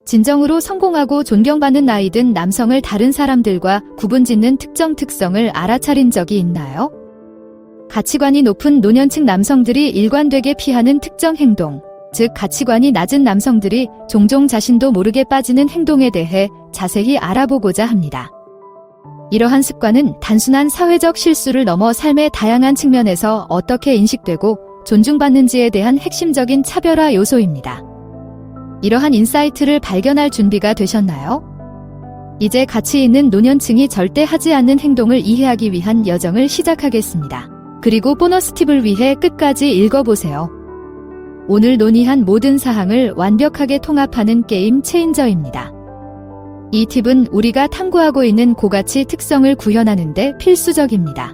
진정으로 성공하고 존경받는 나이든 남성을 다른 사람들과 구분짓는 특정 특성을 알아차린 적이 있나요? 가치관이 높은 노년층 남성들이 일관되게 피하는 특정 행동, 즉 가치관이 낮은 남성들이 종종 자신도 모르게 빠지는 행동에 대해 자세히 알아보고자 합니다. 이러한 습관은 단순한 사회적 실수를 넘어 삶의 다양한 측면에서 어떻게 인식되고 존중받는지에 대한 핵심적인 차별화 요소입니다. 이러한 인사이트를 발견할 준비가 되셨나요? 이제 가치 있는 노년층이 절대 하지 않는 행동을 이해하기 위한 여정을 시작하겠습니다. 그리고 보너스 팁을 위해 끝까지 읽어보세요. 오늘 논의한 모든 사항을 완벽하게 통합하는 게임 체인저입니다. 이 팁은 우리가 탐구하고 있는 고가치 특성을 구현하는 데 필수적입니다.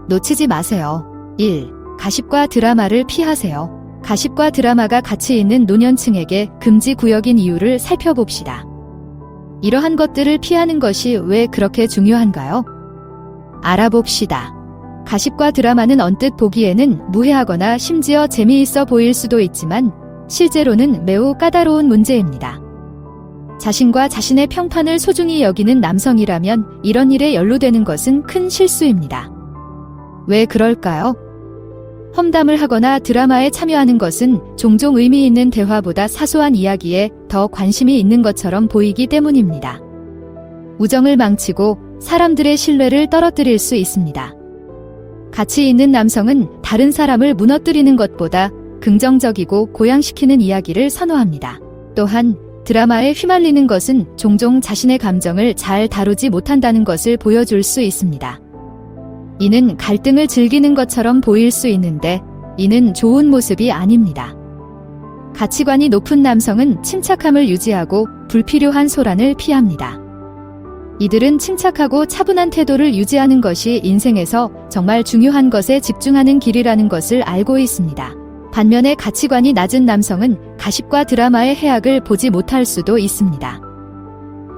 놓치지 마세요. 1. 가십과 드라마를 피하세요. 가십과 드라마가 가치 있는 노년층에게 금지 구역인 이유를 살펴봅시다. 이러한 것들을 피하는 것이 왜 그렇게 중요한가요? 알아봅시다. 가십과 드라마는 언뜻 보기에는 무해하거나 심지어 재미있어 보일 수도 있지만 실제로는 매우 까다로운 문제입니다. 자신과 자신의 평판을 소중히 여기는 남성이라면 이런 일에 연루되는 것은 큰 실수입니다. 왜 그럴까요? 험담을 하거나 드라마에 참여하는 것은 종종 의미 있는 대화보다 사소한 이야기에 더 관심이 있는 것처럼 보이기 때문입니다. 우정을 망치고 사람들의 신뢰를 떨어뜨릴 수 있습니다. 가치 있는 남성은 다른 사람을 무너뜨리는 것보다 긍정적이고 고양시키는 이야기를 선호합니다. 또한 드라마에 휘말리는 것은 종종 자신의 감정을 잘 다루지 못한다는 것을 보여줄 수 있습니다. 이는 갈등을 즐기는 것처럼 보일 수 있는데 이는 좋은 모습이 아닙니다. 가치관이 높은 남성은 침착함을 유지하고 불필요한 소란을 피합니다. 이들은 침착하고 차분한 태도를 유지하는 것이 인생에서 정말 중요한 것에 집중하는 길이라는 것을 알고 있습니다. 반면에 가치관이 낮은 남성은 가십과 드라마의 해악을 보지 못할 수도 있습니다.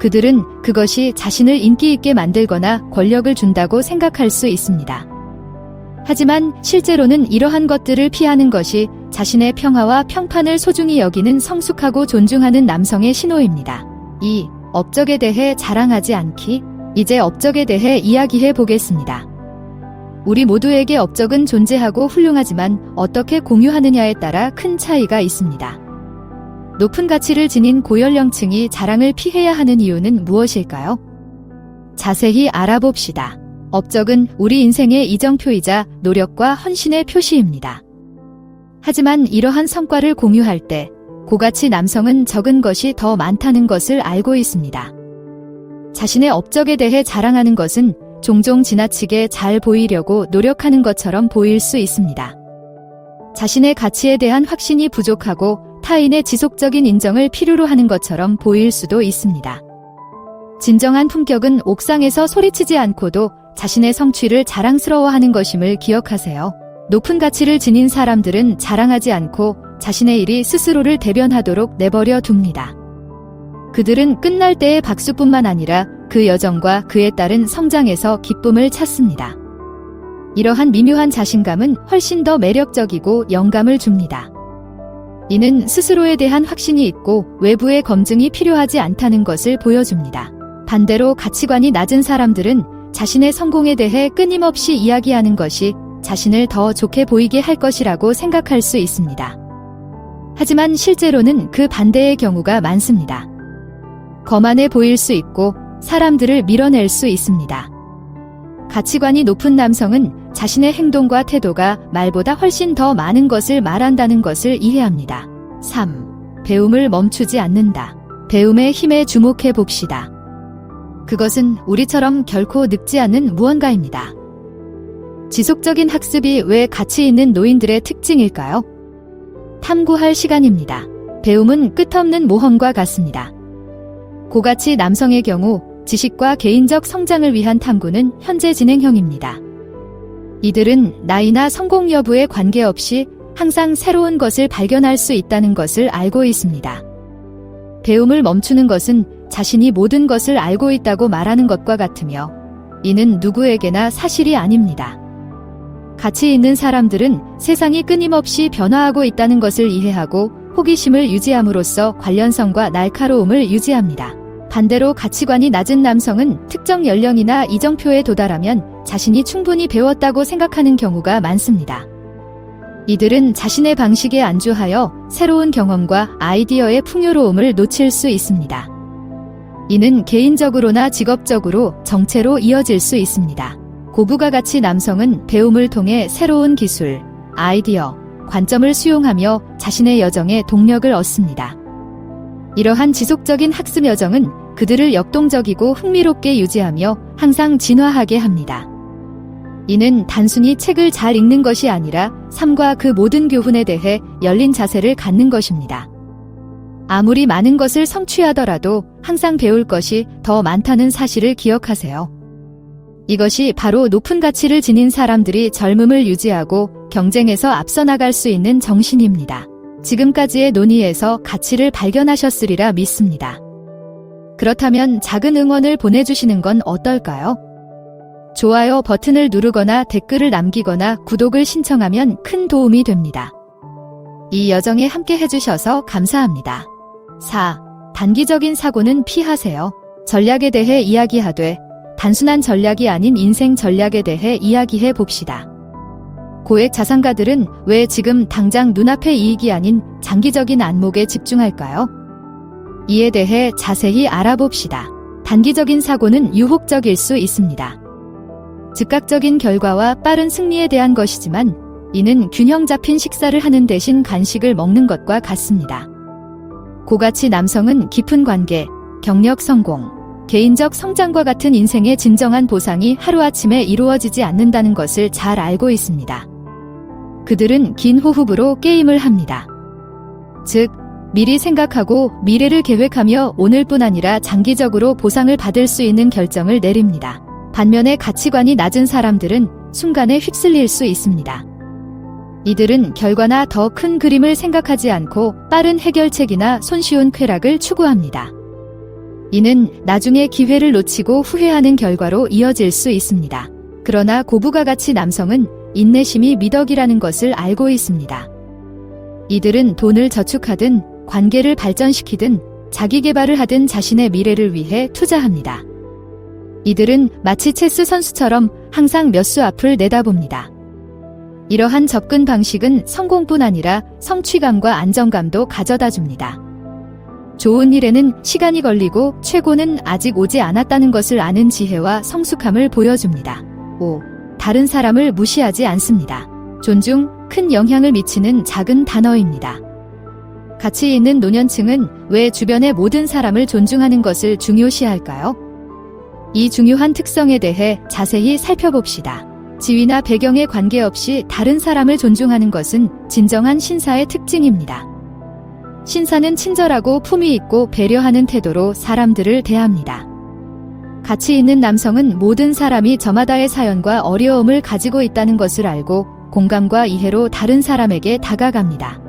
그들은 그것이 자신을 인기 있게 만들거나 권력을 준다고 생각할 수 있습니다. 하지만 실제로는 이러한 것들을 피하는 것이 자신의 평화와 평판을 소중히 여기는 성숙하고 존중하는 남성의 신호입니다. 2. 업적에 대해 자랑하지 않기. 이제 업적에 대해 이야기해 보겠습니다. 우리 모두에게 업적은 존재하고 훌륭하지만 어떻게 공유하느냐에 따라 큰 차이가 있습니다. 높은 가치를 지닌 고연령층이 자랑을 피해야 하는 이유는 무엇일까요? 자세히 알아봅시다. 업적은 우리 인생의 이정표이자 노력과 헌신의 표시입니다. 하지만 이러한 성과를 공유할 때 고가치 남성은 적은 것이 더 많다는 것을 알고 있습니다. 자신의 업적에 대해 자랑하는 것은 종종 지나치게 잘 보이려고 노력하는 것처럼 보일 수 있습니다. 자신의 가치에 대한 확신이 부족하고 타인의 지속적인 인정을 필요로 하는 것처럼 보일 수도 있습니다. 진정한 품격은 옥상에서 소리치지 않고도 자신의 성취를 자랑스러워하는 것임을 기억하세요. 높은 가치를 지닌 사람들은 자랑하지 않고 자신의 일이 스스로를 대변하도록 내버려 둡니다. 그들은 끝날 때의 박수뿐만 아니라 그 여정과 그에 따른 성장에서 기쁨을 찾습니다. 이러한 미묘한 자신감은 훨씬 더 매력적이고 영감을 줍니다. 이는 스스로에 대한 확신이 있고 외부의 검증이 필요하지 않다는 것을 보여줍니다. 반대로 가치관이 낮은 사람들은 자신의 성공에 대해 끊임없이 이야기하는 것이 자신을 더 좋게 보이게 할 것이라고 생각할 수 있습니다. 하지만 실제로는 그 반대의 경우가 많습니다. 거만해 보일 수 있고 사람들을 밀어낼 수 있습니다. 가치관이 높은 남성은 자신의 행동과 태도가 말보다 훨씬 더 많은 것을 말한다는 것을 이해합니다. 3. 배움을 멈추지 않는다. 배움의 힘에 주목해 봅시다. 그것은 우리처럼 결코 늙지 않는 무언가입니다. 지속적인 학습이 왜 가치 있는 노인들의 특징일까요? 탐구할 시간입니다. 배움은 끝없는 모험과 같습니다. 고가치 남성의 경우 지식과 개인적 성장을 위한 탐구는 현재 진행형입니다. 이들은 나이나 성공 여부에 관계없이 항상 새로운 것을 발견할 수 있다는 것을 알고 있습니다. 배움을 멈추는 것은 자신이 모든 것을 알고 있다고 말하는 것과 같으며 이는 누구에게나 사실이 아닙니다. 가치 있는 사람들은 세상이 끊임없이 변화하고 있다는 것을 이해하고 호기심을 유지함으로써 관련성과 날카로움을 유지합니다. 반대로 가치관이 낮은 남성은 특정 연령이나 이정표에 도달하면 자신이 충분히 배웠다고 생각하는 경우가 많습니다. 이들은 자신의 방식에 안주하여 새로운 경험과 아이디어의 풍요로움을 놓칠 수 있습니다. 이는 개인적으로나 직업적으로 정체로 이어질 수 있습니다. 고부가 가치 남성은 배움을 통해 새로운 기술, 아이디어, 관점을 수용하며 자신의 여정에 동력을 얻습니다. 이러한 지속적인 학습 여정은 그들을 역동적이고 흥미롭게 유지하며 항상 진화하게 합니다. 이는 단순히 책을 잘 읽는 것이 아니라 삶과 그 모든 교훈에 대해 열린 자세를 갖는 것입니다. 아무리 많은 것을 성취하더라도 항상 배울 것이 더 많다는 사실을 기억하세요. 이것이 바로 높은 가치를 지닌 사람들이 젊음을 유지하고 경쟁에서 앞서 나갈 수 있는 정신입니다. 지금까지의 논의에서 가치를 발견하셨으리라 믿습니다. 그렇다면 작은 응원을 보내주시는 건 어떨까요? 좋아요 버튼을 누르거나 댓글을 남기거나 구독을 신청하면 큰 도움이 됩니다. 이 여정에 함께 해주셔서 감사합니다. 4. 단기적인 사고는 피하세요. 전략에 대해 이야기하되 단순한 전략이 아닌 인생 전략에 대해 이야기해 봅시다. 고액 자산가들은 왜 지금 당장 눈앞의 이익이 아닌 장기적인 안목에 집중할까요? 이에 대해 자세히 알아봅시다. 단기적인 사고는 유혹적일 수 있습니다. 즉각적인 결과와 빠른 승리에 대한 것이지만 이는 균형 잡힌 식사를 하는 대신 간식을 먹는 것과 같습니다. 고가치 남성은 깊은 관계, 경력 성공, 개인적 성장과 같은 인생의 진정한 보상이 하루아침에 이루어지지 않는다는 것을 잘 알고 있습니다. 그들은 긴 호흡으로 게임을 합니다. 즉, 미리 생각하고 미래를 계획하며 오늘뿐 아니라 장기적으로 보상을 받을 수 있는 결정을 내립니다. 반면에 가치관이 낮은 사람들은 순간에 휩쓸릴 수 있습니다. 이들은 결과나 더 큰 그림을 생각하지 않고 빠른 해결책이나 손쉬운 쾌락을 추구합니다. 이는 나중에 기회를 놓치고 후회하는 결과로 이어질 수 있습니다. 그러나 고부가 가치 남성은 인내심이 미덕이라는 것을 알고 있습니다. 이들은 돈을 저축하든 관계를 발전시키든 자기 개발을 하든 자신의 미래를 위해 투자합니다. 이들은 마치 체스 선수처럼 항상 몇 수 앞을 내다봅니다. 이러한 접근 방식은 성공뿐 아니라 성취감과 안정감도 가져다 줍니다. 좋은 일에는 시간이 걸리고 최고는 아직 오지 않았다는 것을 아는 지혜와 성숙함을 보여줍니다. 5. 다른 사람을 무시하지 않습니다. 존중, 큰 영향을 미치는 작은 단어입니다. 가치 있는 노년층은 왜 주변의 모든 사람을 존중하는 것을 중요시할까요? 이 중요한 특성에 대해 자세히 살펴봅시다. 지위나 배경에 관계없이 다른 사람을 존중하는 것은 진정한 신사의 특징입니다. 신사는 친절하고 품위 있고 배려하는 태도로 사람들을 대합니다. 가치 있는 남성은 모든 사람이 저마다의 사연과 어려움을 가지고 있다는 것을 알고 공감과 이해로 다른 사람에게 다가갑니다.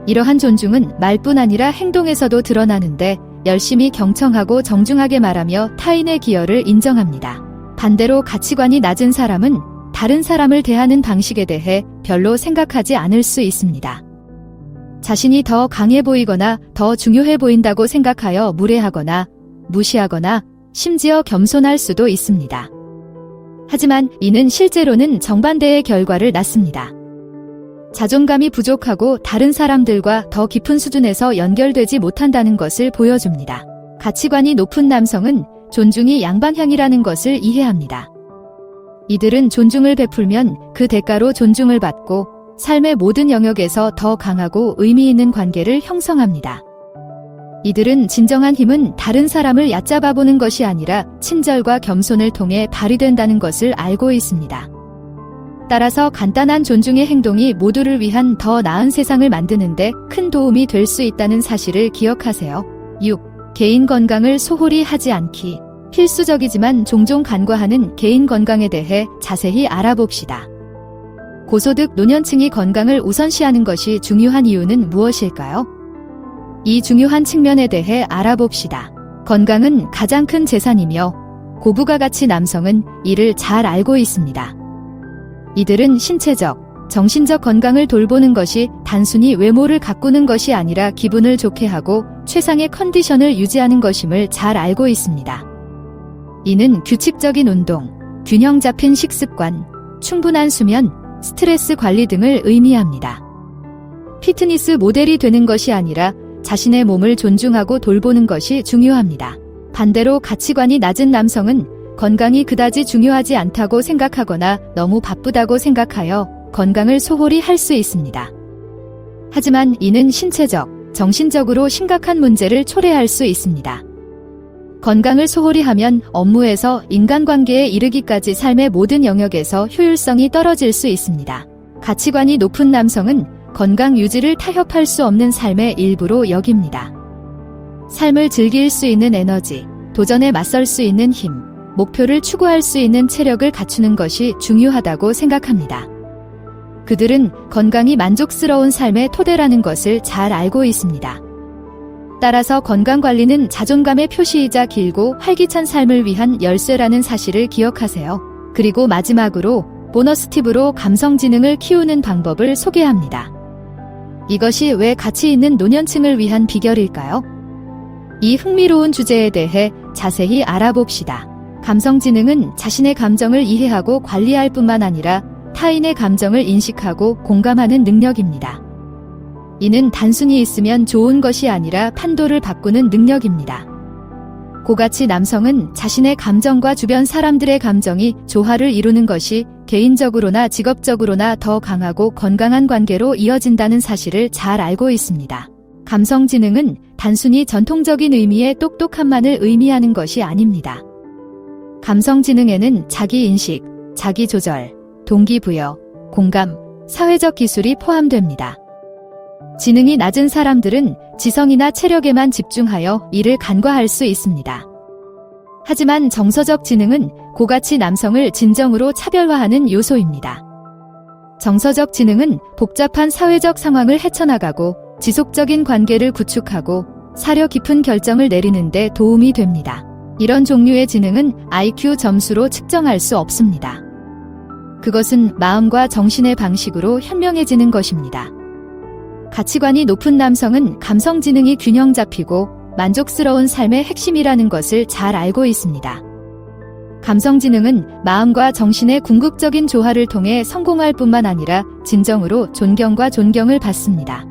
이러한 존중은 말뿐 아니라 행동에서도 드러나는데 열심히 경청하고 정중하게 말하며 타인의 기여를 인정합니다. 반대로 가치관이 낮은 사람은 다른 사람을 대하는 방식에 대해 별로 생각하지 않을 수 있습니다. 자신이 더 강해 보이거나 더 중요해 보인다고 생각하여 무례하거나 무시하거나 심지어 겸손할 수도 있습니다. 하지만 이는 실제로는 정반대의 결과를 낳습니다. 자존감이 부족하고 다른 사람들과 더 깊은 수준에서 연결되지 못한다는 것을 보여줍니다. 가치관이 높은 남성은 존중이 양방향이라는 것을 이해합니다. 이들은 존중을 베풀면 그 대가로 존중을 받고 삶의 모든 영역에서 더 강하고 의미 있는 관계를 형성합니다. 이들은 진정한 힘은 다른 사람을 얕잡아 보는 것이 아니라 친절과 겸손을 통해 발휘된다는 것을 알고 있습니다. 따라서 간단한 존중의 행동이 모두를 위한 더 나은 세상을 만드는데 큰 도움이 될 수 있다는 사실을 기억하세요. 6. 개인 건강을 소홀히 하지 않기. 필수적이지만 종종 간과하는 개인 건강에 대해 자세히 알아봅시다. 고소득 노년층이 건강을 우선시하는 것이 중요한 이유는 무엇일까요? 이 중요한 측면에 대해 알아봅시다. 건강은 가장 큰 재산이며 고부가 가치 남성은 이를 잘 알고 있습니다. 이들은 신체적, 정신적 건강을 돌보는 것이 단순히 외모를 가꾸는 것이 아니라 기분을 좋게 하고 최상의 컨디션을 유지하는 것임을 잘 알고 있습니다. 이는 규칙적인 운동, 균형 잡힌 식습관, 충분한 수면, 스트레스 관리 등을 의미합니다. 피트니스 모델이 되는 것이 아니라 자신의 몸을 존중하고 돌보는 것이 중요합니다. 반대로 가치관이 낮은 남성은 건강이 그다지 중요하지 않다고 생각하거나 너무 바쁘다고 생각하여 건강을 소홀히 할 수 있습니다. 하지만 이는 신체적, 정신적으로 심각한 문제를 초래할 수 있습니다. 건강을 소홀히 하면 업무에서 인간관계에 이르기까지 삶의 모든 영역에서 효율성이 떨어질 수 있습니다. 가치관이 높은 남성은 건강 유지를 타협할 수 없는 삶의 일부로 여깁니다. 삶을 즐길 수 있는 에너지, 도전에 맞설 수 있는 힘, 목표를 추구할 수 있는 체력을 갖추는 것이 중요하다고 생각합니다. 그들은 건강이 만족스러운 삶의 토대라는 것을 잘 알고 있습니다. 따라서 건강관리는 자존감의 표시이자 길고 활기찬 삶을 위한 열쇠라는 사실을 기억하세요. 그리고 마지막으로 보너스 팁으로 감성지능을 키우는 방법을 소개합니다. 이것이 왜 가치 있는 노년층을 위한 비결일까요? 이 흥미로운 주제에 대해 자세히 알아봅시다. 감성지능은 자신의 감정을 이해하고 관리할 뿐만 아니라 타인의 감정을 인식하고 공감하는 능력입니다. 이는 단순히 있으면 좋은 것이 아니라 판도를 바꾸는 능력입니다. 고가치 남성은 자신의 감정과 주변 사람들의 감정이 조화를 이루는 것이 개인적으로나 직업적으로나 더 강하고 건강한 관계로 이어진다는 사실을 잘 알고 있습니다. 감성지능은 단순히 전통적인 의미의 똑똑함만을 의미하는 것이 아닙니다. 감성지능에는 자기인식, 자기조절, 동기부여, 공감, 사회적 기술이 포함됩니다. 지능이 낮은 사람들은 지성이나 체력에만 집중하여 이를 간과할 수 있습니다. 하지만 정서적 지능은 고가치 남성을 진정으로 차별화하는 요소입니다. 정서적 지능은 복잡한 사회적 상황을 헤쳐나가고 지속적인 관계를 구축하고 사려 깊은 결정을 내리는 데 도움이 됩니다. 이런 종류의 지능은 IQ 점수로 측정할 수 없습니다. 그것은 마음과 정신의 방식으로 현명해지는 것입니다. 가치관이 높은 남성은 감성 지능이 균형 잡히고 만족스러운 삶의 핵심이라는 것을 잘 알고 있습니다. 감성 지능은 마음과 정신의 궁극적인 조화를 통해 성공할 뿐만 아니라 진정으로 존경과 존경을 받습니다.